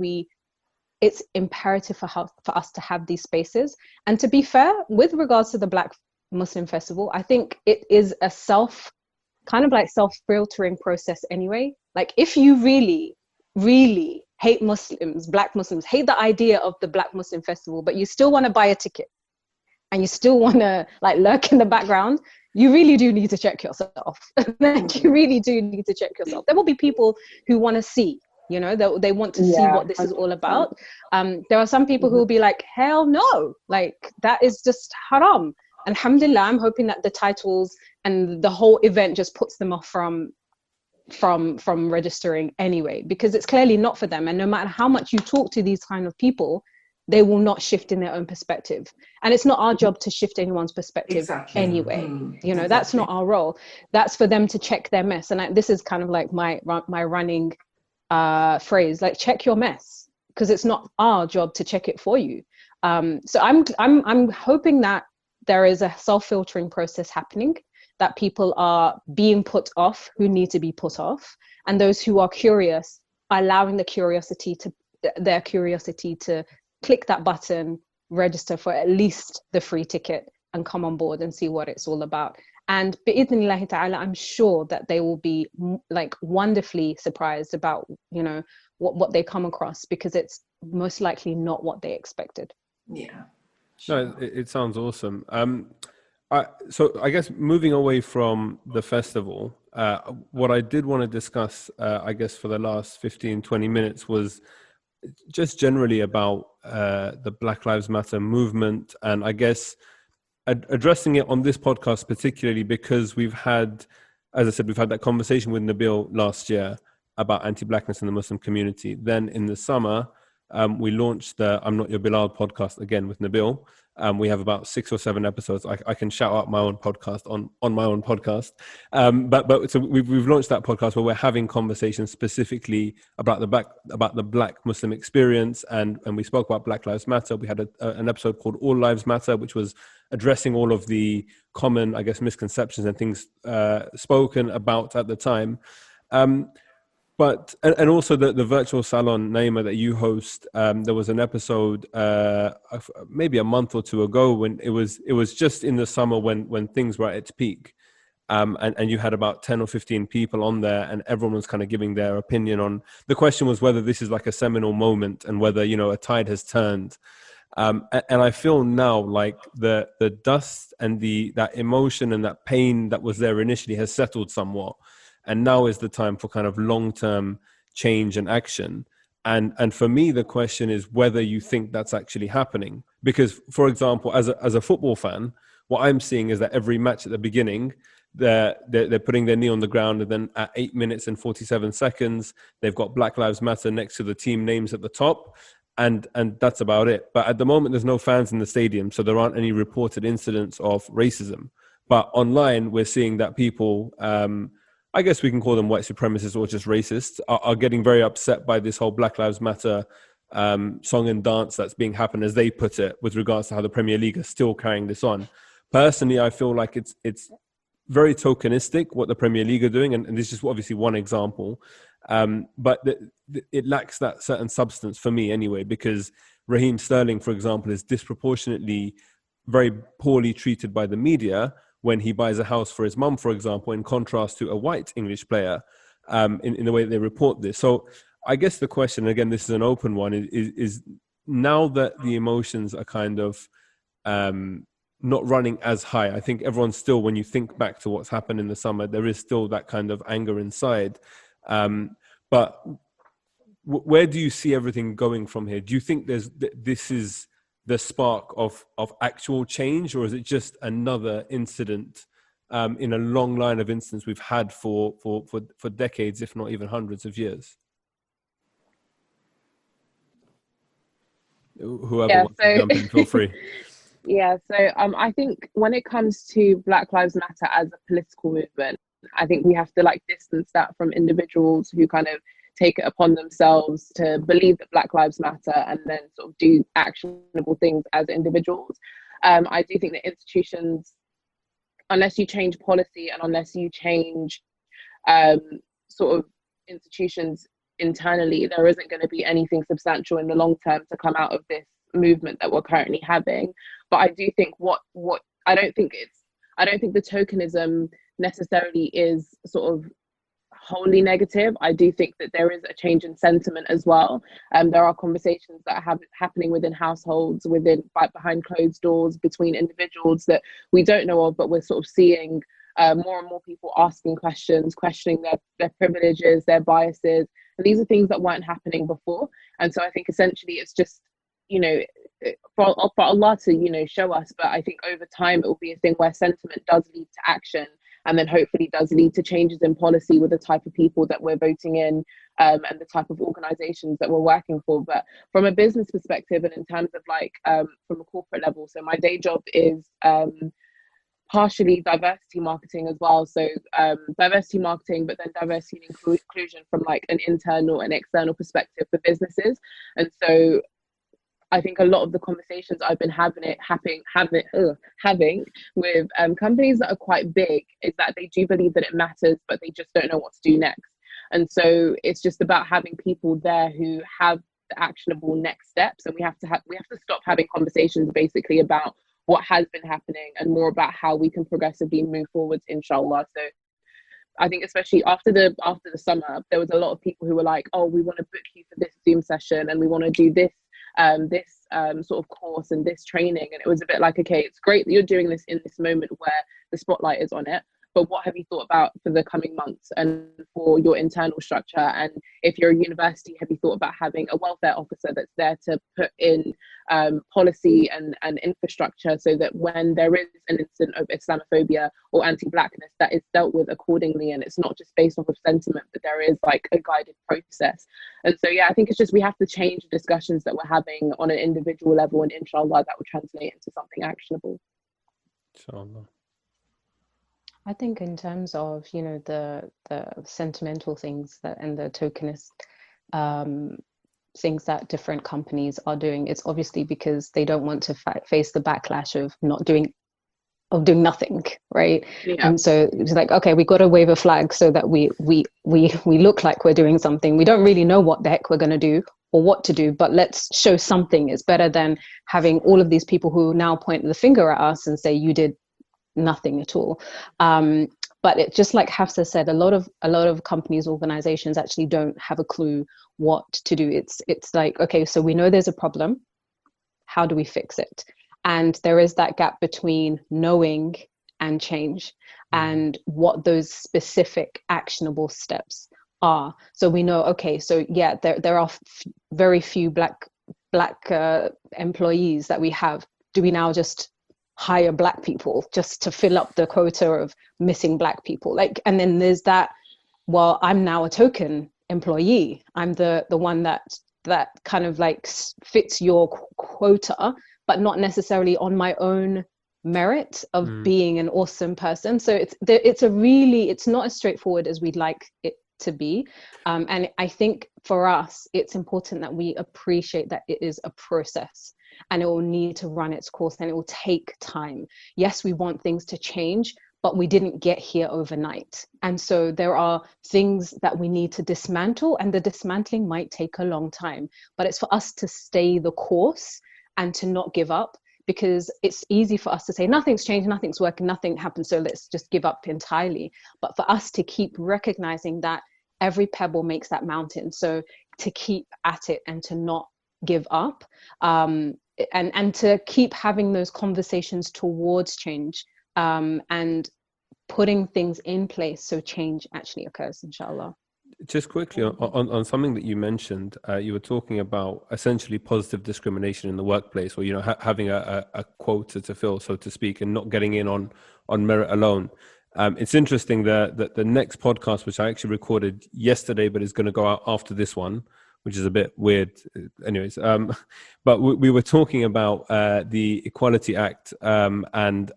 S4: it's imperative for us to have these spaces. And to be fair, with regards to the Black Muslim Festival, I think it is a self-filtering process anyway. Like, if you really, really hate Muslims, Black Muslims, hate the idea of the Black Muslim Festival, but you still want to buy a ticket and you still want to like lurk in the background, you really do need to check yourself. Like, you really do need to check yourself. There will be people who want to see, they want to see what this is all about. There are some people who will be like, hell no, like that is just haram. Alhamdulillah, I'm hoping that the titles and the whole event just puts them off from registering anyway, because it's clearly not for them. And no matter how much you talk to these kind of people, they will not shift in their own perspective. And it's not our job to shift anyone's perspective anyway. That's not our role. That's for them to check their mess. And this is kind of like my running phrase, like, check your mess, because it's not our job to check it for you. So I'm hoping that there is a self-filtering process happening, that people are being put off who need to be put off, and those who are curious are allowing their curiosity to click that button, register for at least the free ticket, and come on board and see what it's all about. And bi'idhnillahi ta'ala, I'm sure that they will be like wonderfully surprised about what they come across, because it's most likely not what they expected.
S3: Yeah.
S1: No, it sounds awesome. So I guess moving away from the festival, what I did want to discuss, I guess for the last 15, 20 minutes was just generally about the Black Lives Matter movement. And I guess addressing it on this podcast, particularly because we've had, as I said, we've had that conversation with Nabil last year about anti-Blackness in the Muslim community. Then in the summer, we launched the I'm Not Your Bilal podcast again with Nabil. We have about 6 or 7 episodes. I can shout out my own podcast on my own podcast. But so we've launched that podcast where we're having conversations specifically about the Black Muslim experience, and we spoke about Black Lives Matter. We had an episode called All Lives Matter, which was addressing all of the common, I guess, misconceptions and things spoken about at the time. But also the virtual salon, Naima, that you host, there was an episode maybe a month or two ago when it was just in the summer when things were at its peak, and you had about 10 or 15 people on there, and everyone was kind of giving their opinion on, the question was whether this is like a seminal moment and whether, you know, a tide has turned. And I feel now like the dust and that emotion and that pain that was there initially has settled somewhat. And now is the time for kind of long-term change and action. And for me, the question is whether you think that's actually happening. Because, for example, as a football fan, what I'm seeing is that every match at the beginning, they're putting their knee on the ground, and then at 8 minutes and 47 seconds, they've got Black Lives Matter next to the team names at the top. And that's about it. But at the moment, there's no fans in the stadium, so there aren't any reported incidents of racism. But online, we're seeing that people, I guess we can call them white supremacists or just racists, are getting very upset by this whole Black Lives Matter song and dance that's being happened, as they put it, with regards to how the Premier League is still carrying this on. Personally, I feel like it's very tokenistic what the Premier League are doing, and this is obviously one example, but it lacks that certain substance for me anyway, because Raheem Sterling, for example, is disproportionately very poorly treated by the media when he buys a house for his mum, for example, in contrast to a white English player, in the way that they report this. So I guess the question, again, this is an open one, is now that the emotions are kind of not running as high. I think everyone's still, when you think back to what's happened in the summer, there is still that kind of anger inside. But where do you see everything going from here? Do you think this is the spark of actual change, or is it just another incident in a long line of incidents we've had for decades, if not even hundreds of years? Whoever wants to jump in, feel free.
S5: Yeah, so I think when it comes to Black Lives Matter as a political movement, I think we have to like distance that from individuals who kind of take it upon themselves to believe that Black Lives Matter and then sort of do actionable things as individuals. I do think that institutions, unless you change policy and unless you change sort of institutions internally, there isn't going to be anything substantial in the long term to come out of this movement that we're currently having. But I do think I don't think the tokenism necessarily is sort of wholly negative. I do think that there is a change in sentiment as well. There are conversations that are happening within households, behind closed doors, between individuals that we don't know of, but we're sort of seeing more and more people asking questions, questioning their privileges, their biases. And these are things that weren't happening before. And so I think essentially it's just, you know, for Allah to, you know, show us. But I think over time it will be a thing where sentiment does lead to action, and then hopefully does lead to changes in policy with the type of people that we're voting in, and the type of organizations that we're working for. But from a business perspective, and in terms of like from a corporate level, so my day job is partially diversity marketing as well. So diversity marketing, but then diversity and inclusion from like an internal and external perspective for businesses. And so I think a lot of the conversations I've been having with companies that are quite big is that they do believe that it matters, but they just don't know what to do next. And so it's just about having people there who have the actionable next steps, and we have to stop having conversations basically about what has been happening and more about how we can progressively move forwards, inshallah. So I think especially after the summer, there was a lot of people who were like, oh, we want to book you for this Zoom session and we want to do this sort of course and this training. And it was a bit like, okay, it's great that you're doing this in this moment where the spotlight is on it, but what have you thought about for the coming months and for your internal structure? And if you're a university, have you thought about having a welfare officer that's there to put in policy and infrastructure so that when there is an incident of Islamophobia or anti-Blackness, that is dealt with accordingly, and it's not just based off of sentiment, but there is like a guided process. And so, yeah, I think it's just we have to change the discussions that we're having on an individual level, and inshallah that will translate into something actionable.
S1: Inshallah.
S4: I think in terms of, you know, the sentimental things and the tokenist things that different companies are doing, it's obviously because they don't want to face the backlash of doing nothing, right? Yeah. And so it's like, okay, we got to wave a flag so that we look like we're doing something. We don't really know what the heck we're going to do or what to do, but let's show something. It's better than having all of these people who now point the finger at us and say you did nothing at all. But it just like Hafsa said, a lot of companies, organizations actually don't have a clue what to do. It's like, okay, so we know there's a problem. How do we fix it? And there is that gap between knowing and change, and what those specific actionable steps are. So we know, okay, so yeah, there are very few black employees that we have. Do we now just hire black people just to fill up the quota of missing black people? Like, and then there's that, well, I'm now a token employee. I'm the one that kind of like fits your quota, but not necessarily on my own merit of being an awesome person. So it's not as straightforward as we'd like it to be. And I think for us, it's important that we appreciate that it is a process, and it will need to run its course, and it will take time. Yes, we want things to change, but we didn't get here overnight. And so there are things that we need to dismantle, and the dismantling might take a long time, but it's for us to stay the course and to not give up, because it's easy for us to say, nothing's changed, nothing's working, nothing happened, so let's just give up entirely. But for us to keep recognizing that every pebble makes that mountain. So to keep at it and to not give up, and to keep having those conversations towards change, and putting things in place so change actually occurs, inshallah.
S1: Just quickly on something that you mentioned, you were talking about essentially positive discrimination in the workplace, or having a quota to fill, so to speak, and not getting in on merit alone. It's interesting that the next podcast, which I actually recorded yesterday, but is going to go out after this one, which is a bit weird, anyways. But we were talking about the Equality Act, and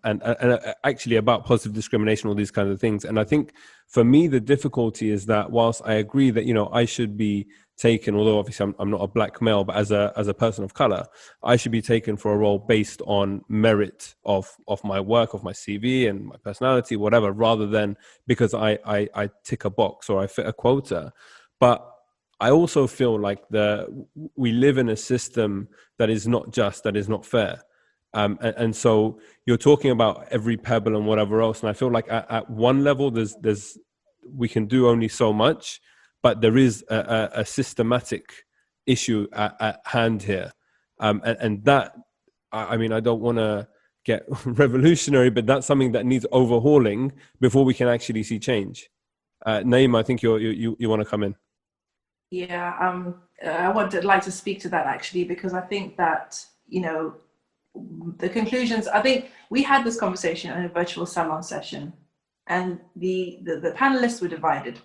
S1: actually about positive discrimination, all these kinds of things. And I think for me, the difficulty is that whilst I agree that I should be taken, although obviously I'm not a black male, but as a person of color, I should be taken for a role based on merit of my work, of my CV and my personality, whatever, rather than because I tick a box or I fit a quota. But I also feel like we live in a system that is not just, that is not fair. And so you're talking about every pebble and whatever else. And I feel like at one level, we can do only so much, but there is a systematic issue at hand here. And that, I mean, I don't want to get revolutionary, but that's something that needs overhauling before we can actually see change. Naima, I think you want to come in.
S3: Yeah, I would like to speak to that actually, because I think that, the conclusions, I think we had this conversation in a virtual salon session, and the panelists were divided,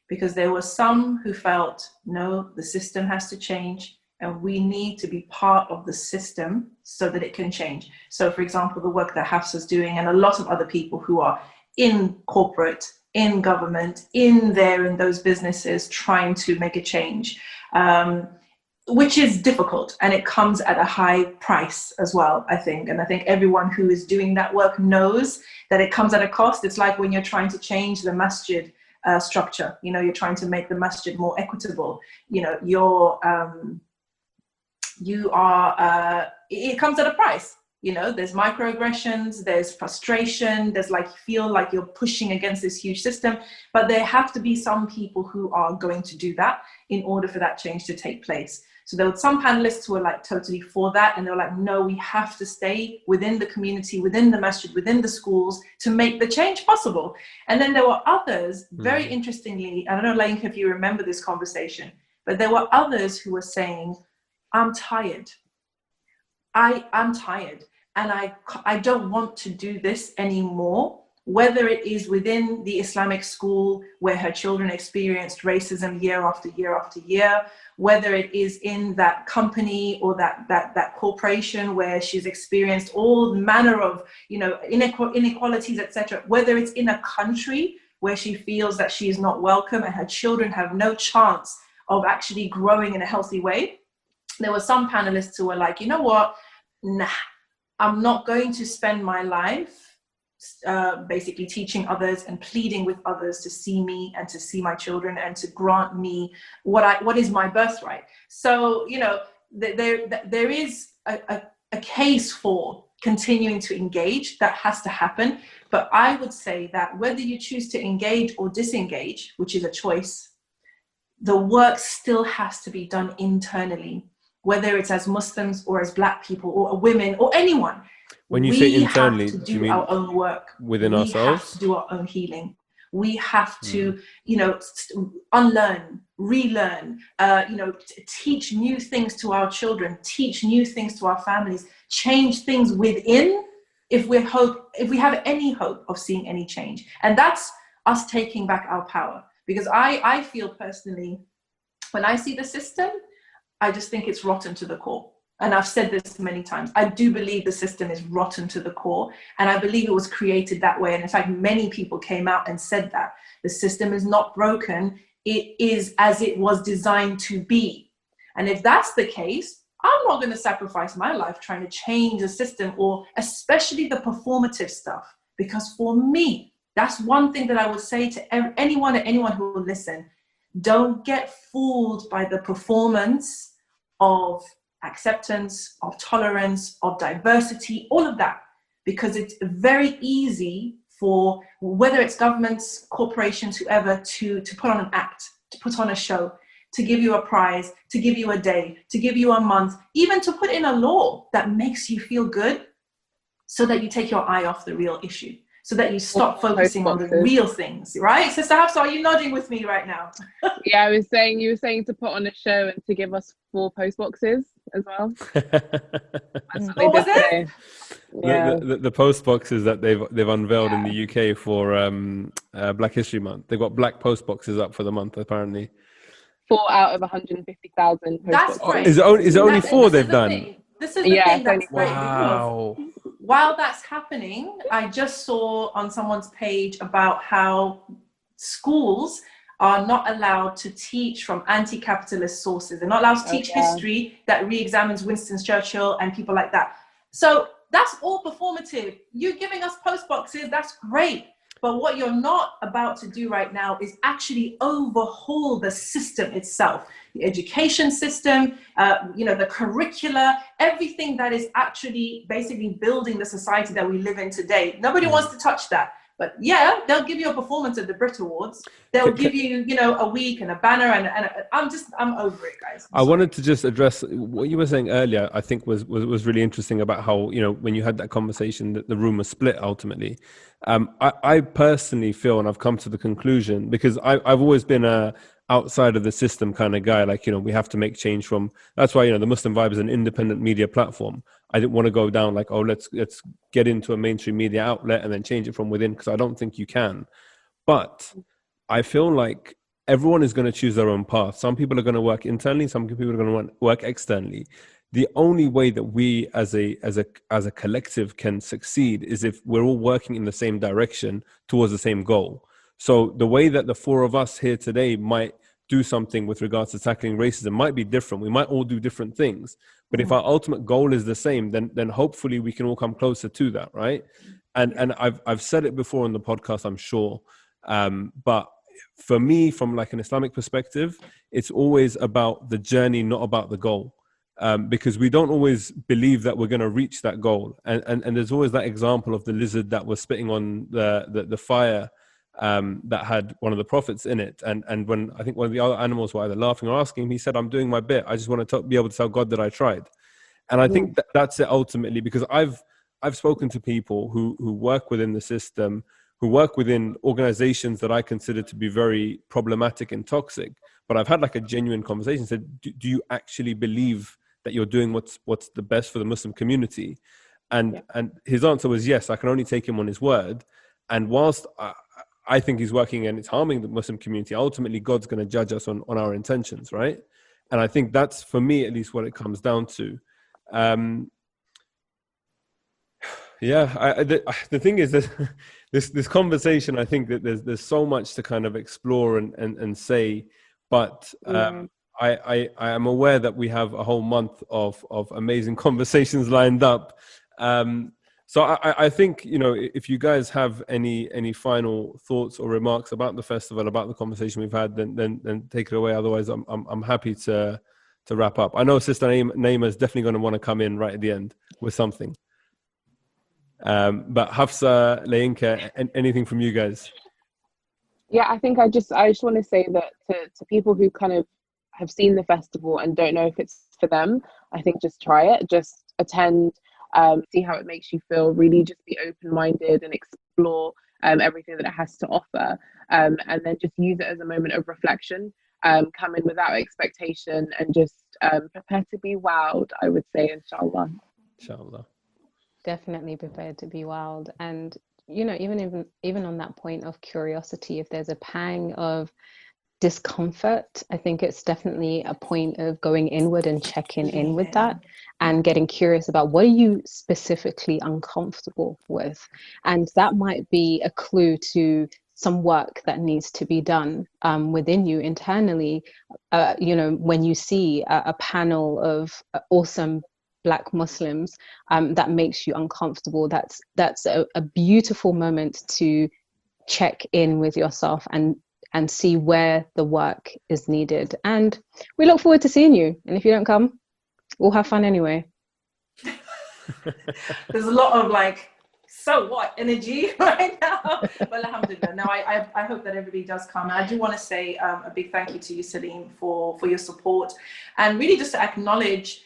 S3: because there were some who felt, no, the system has to change and we need to be part of the system so that it can change. So for example, the work that Hafsa's doing, and a lot of other people who are in corporate, in government, in those businesses trying to make a change, which is difficult, and it comes at a high price as well, I think. And I think everyone who is doing that work knows that it comes at a cost. It's like when you're trying to change the masjid structure, you're trying to make the masjid more equitable, it comes at a price. There's microaggressions, there's frustration, there's you feel like you're pushing against this huge system, but there have to be some people who are going to do that in order for that change to take place. So there were some panelists who were totally for that, and they were like, no, we have to stay within the community, within the masjid, within the schools to make the change possible. And then there were others, very interestingly, I don't know, LaYinka, if you remember this conversation, but there were others who were saying, I'm tired. I'm tired, and I don't want to do this anymore, whether it is within the Islamic school where her children experienced racism year after year after year, whether it is in that company or that corporation where she's experienced all manner of inequalities, etc., whether it's in a country where she feels that she is not welcome and her children have no chance of actually growing in a healthy way. There were some panelists who were like, you know what, nah, I'm not going to spend my life basically teaching others and pleading with others to see me and to see my children and to grant me what is my birthright. So, there is a case for continuing to engage. That has to happen. But I would say that whether you choose to engage or disengage, which is a choice, the work still has to be done internally, whether it's as Muslims or as Black people or women or anyone.
S1: When you say internally,
S3: have to
S1: do you
S3: do
S1: mean
S3: our own work
S1: within
S3: we
S1: ourselves?
S3: have to do our own healing. We have to, unlearn, relearn, teach new things to our children, teach new things to our families, change things within if we have any hope of seeing any change. And that's us taking back our power. Because I feel personally, when I see the system, I just think it's rotten to the core. And I've said this many times. I do believe the system is rotten to the core. And I believe it was created that way. And in fact, many people came out and said that. The system is not broken. It is as it was designed to be. And if that's the case, I'm not going to sacrifice my life trying to change the system, or especially the performative stuff. Because for me, that's one thing that I would say to anyone who will listen. Don't get fooled by the performance of acceptance, of tolerance, of diversity, all of that, because it's very easy for, whether it's governments, corporations, whoever, to put on an act, to put on a show, to give you a prize, to give you a day, to give you a month, even to put in a law that makes you feel good, so that you take your eye off the real issue, so that you stop focusing on the real things, right? Sister Hafsa, are you nodding with me right now?
S5: Yeah, you were saying to put on a show and to give us 4 post boxes as well. That's what they did today. Yeah.
S1: The post boxes that they've unveiled in the UK for Black History Month. They've got black post boxes up for the month, apparently.
S5: 4 out of 150,000 post
S3: That's
S5: boxes.
S3: great.
S1: Is it only 4 they've done?
S3: This is the thing that's great.
S1: Wow.
S3: While that's happening, I just saw on someone's page about how schools are not allowed to teach from anti-capitalist sources. They're not allowed to teach history that re-examines Winston Churchill and people like that. So that's all performative. You giving us post boxes, that's great. But what you're not about to do right now is actually overhaul the system itself, the education system, the curricula, everything that is actually basically building the society that we live in today. Nobody wants to touch that. But yeah, they'll give you a performance at the Brit Awards. They'll give you, a week and a banner, and I'm over it, guys.
S1: I wanted to just address what you were saying earlier. I think was really interesting about how, when you had that conversation, that the room was split ultimately. I personally feel, and I've come to the conclusion, because I've always been a outside of the system kind of guy, like, we have to make change from, that's why, the Muslim Vibe is an independent media platform. I didn't want to go down like, let's get into a mainstream media outlet and then change it from within, because I don't think you can. But I feel like everyone is going to choose their own path. Some people are going to work internally, some people are going to work externally. The only way that we as a collective can succeed is if we're all working in the same direction towards the same goal. So the way that the 4 of us here today might do something with regards to tackling racism might be different. We might all do different things, but if our ultimate goal is the same, then hopefully we can all come closer to that, right? And I've said it before on the podcast, I'm sure. But for me, from like an Islamic perspective, it's always about the journey, not about the goal. Because we don't always believe that we're going to reach that goal. And there's always that example of the lizard that was spitting on the fire that had one of the prophets in it. And when I think one of the other animals were either laughing or asking him, he said, I'm doing my bit. I just want to be able to tell God that I tried. And I think that's it ultimately, because I've spoken to people who work within the system, who work within organizations that I consider to be very problematic and toxic. But I've had like a genuine conversation, said, do you actually believe that you're doing what's the best for the Muslim community? And his answer was yes. I can only take him on his word. And whilst I think he's working and it's harming the Muslim community, ultimately God's going to judge us on our intentions, right? And I think that's, for me at least, what it comes down to. The thing is that this conversation, I think that there's so much to kind of explore and say, but I am aware that we have a whole month of amazing conversations lined up. So I think, if you guys have any final thoughts or remarks about the festival, about the conversation we've had, then take it away. Otherwise, I'm happy to wrap up. I know Sister Naima is definitely going to want to come in right at the end with something. But Hafsa, LaYinka, anything from you guys?
S5: Yeah, I think I just want to say that to people who kind of have seen the festival and don't know if it's for them, I think just try it, just attend, see how it makes you feel, really just be open-minded and explore everything that it has to offer, and then just use it as a moment of reflection. Come in without expectation and just prepare to be wowed, I would say, inshallah.
S1: Inshallah.
S4: Definitely prepared to be wowed. And even on that point of curiosity, if there's a pang of discomfort, I think it's definitely a point of going inward and checking in with that and getting curious about what are you specifically uncomfortable with. And that might be a clue to some work that needs to be done within you internally. When you see a panel of awesome Black Muslims that makes you uncomfortable, that's a beautiful moment to check in with yourself and see where the work is needed. And we look forward to seeing you. And if you don't come, we'll have fun anyway.
S3: There's a lot of so what energy right now. But alhamdulillah, no, I hope that everybody does come. And I do want to say a big thank you to you, Salim, for your support, and really just to acknowledge,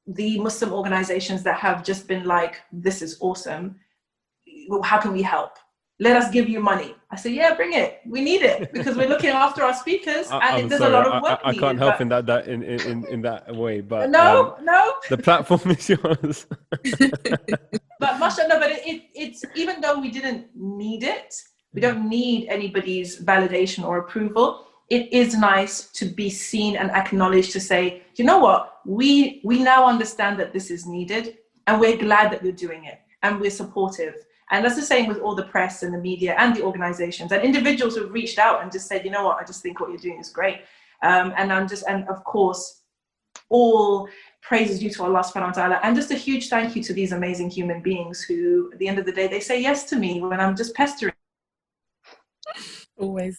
S3: the Muslim organizations that have just been this is awesome. How can we help? Let us give you money. I said, yeah, bring it. We need it because we're looking after our speakers, and there's a lot of work
S1: I can't help in that way, but
S3: no,
S1: the platform is yours.
S3: But mashallah, but it's even though we didn't need it, we don't need anybody's validation or approval. It is nice to be seen and acknowledged, to say, you know what, we now understand that this is needed, and we're glad that you're doing it, and we're supportive. And that's the same with all the press and the media and the organizations and individuals who've reached out and just said, you know what, I just think what you're doing is great. And of course, all praise is due to Allah subhanahu wa ta'ala. And just a huge thank you to these amazing human beings who, at the end of the day, they say yes to me when I'm just pestering
S6: Always.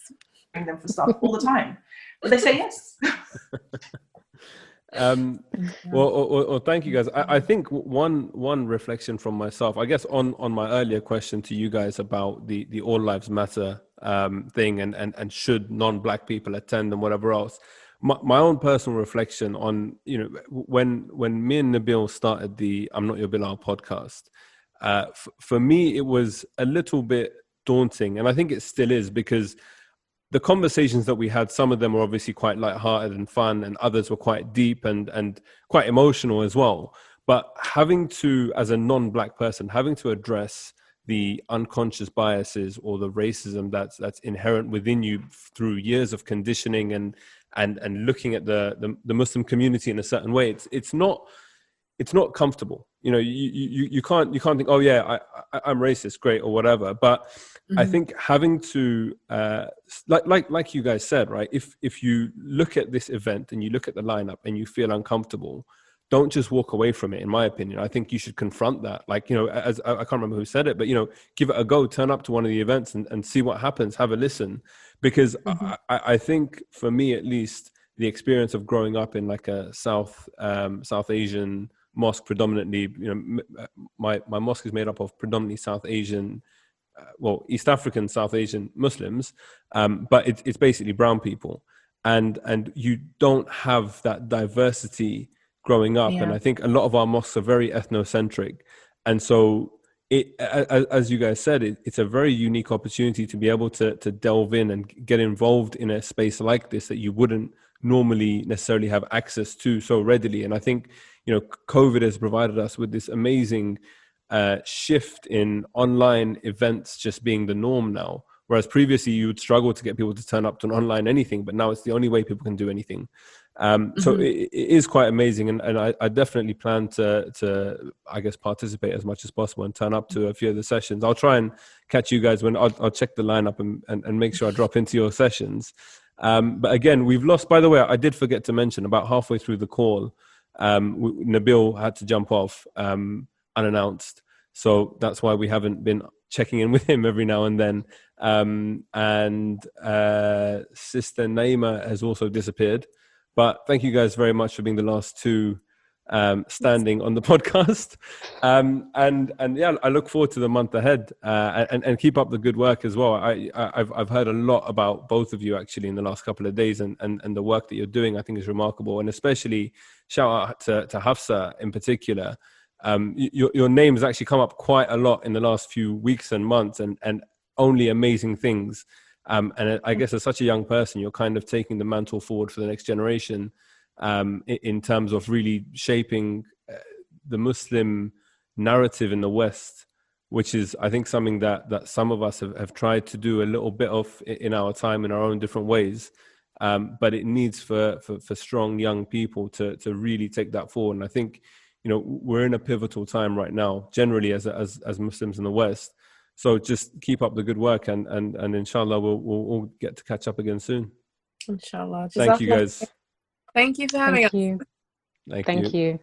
S3: them for stuff all the time. But they say yes.
S1: Well, thank you guys. I think one reflection from myself, I guess on my earlier question to you guys about the All Lives Matter thing and should non-Black people attend and whatever else, my own personal reflection on, when me and Nabil started the I'm Not Your Bilal podcast, for me it was a little bit daunting, and I think it still is, because the conversations that we had, some of them were obviously quite lighthearted and fun, and others were quite deep and quite emotional as well. But having to, as a non-Black person, having to address the unconscious biases or the racism that's inherent within you through years of conditioning and looking at the Muslim community in a certain way, it's not comfortable. You can't think, oh yeah, I'm racist, great, or whatever. But I think having to, like you guys said, right? If you look at this event and you look at the lineup and you feel uncomfortable, don't just walk away from it. In my opinion, I think you should confront that. As I can't remember who said it, but give it a go. Turn up to one of the events and see what happens. Have a listen, because I think for me at least, the experience of growing up in a South Asian mosque, predominantly, my mosque is made up of predominantly South Asian, East African, South Asian Muslims, but it's basically brown people, and you don't have that diversity growing up. And I think a lot of our mosques are very ethnocentric, and so as you guys said, it's a very unique opportunity to be able to delve in and get involved in a space like this that you wouldn't normally necessarily have access to so readily. And I think COVID has provided us with this amazing shift in online events just being the norm now, whereas previously you would struggle to get people to turn up to an online anything, but now it's the only way people can do anything. So it is quite amazing, and I definitely plan to I guess participate as much as possible and turn up to a few of the sessions. I'll try and catch you guys when I'll check the lineup and make sure I drop into your sessions. But again, we've lost, by the way, I did forget to mention, about halfway through the call, Nabil had to jump off unannounced, so that's why we haven't been checking in with him every now and then. And Sister Naima has also disappeared. But thank you guys very much for being the last two standing on the podcast. And yeah, I look forward to the month ahead, and keep up the good work as well. I've heard a lot about both of you actually in the last couple of days, and the work that you're doing I think is remarkable, and especially shout out to Hafsa in particular. Your name has actually come up quite a lot in the last few weeks and months, and only amazing things. And I guess as such a young person, you're kind of taking the mantle forward for the next generation, in terms of really shaping the Muslim narrative in the West, which is, I think, something that some of us have tried to do a little bit of in our time in our own different ways. But it needs for strong young people to really take that forward. And I think, we're in a pivotal time right now, generally as Muslims in the West. So just keep up the good work, and inshallah we'll all get to catch up again soon.
S5: Inshallah.
S1: Thank you guys.
S5: Thank you for having us.
S4: Thank you.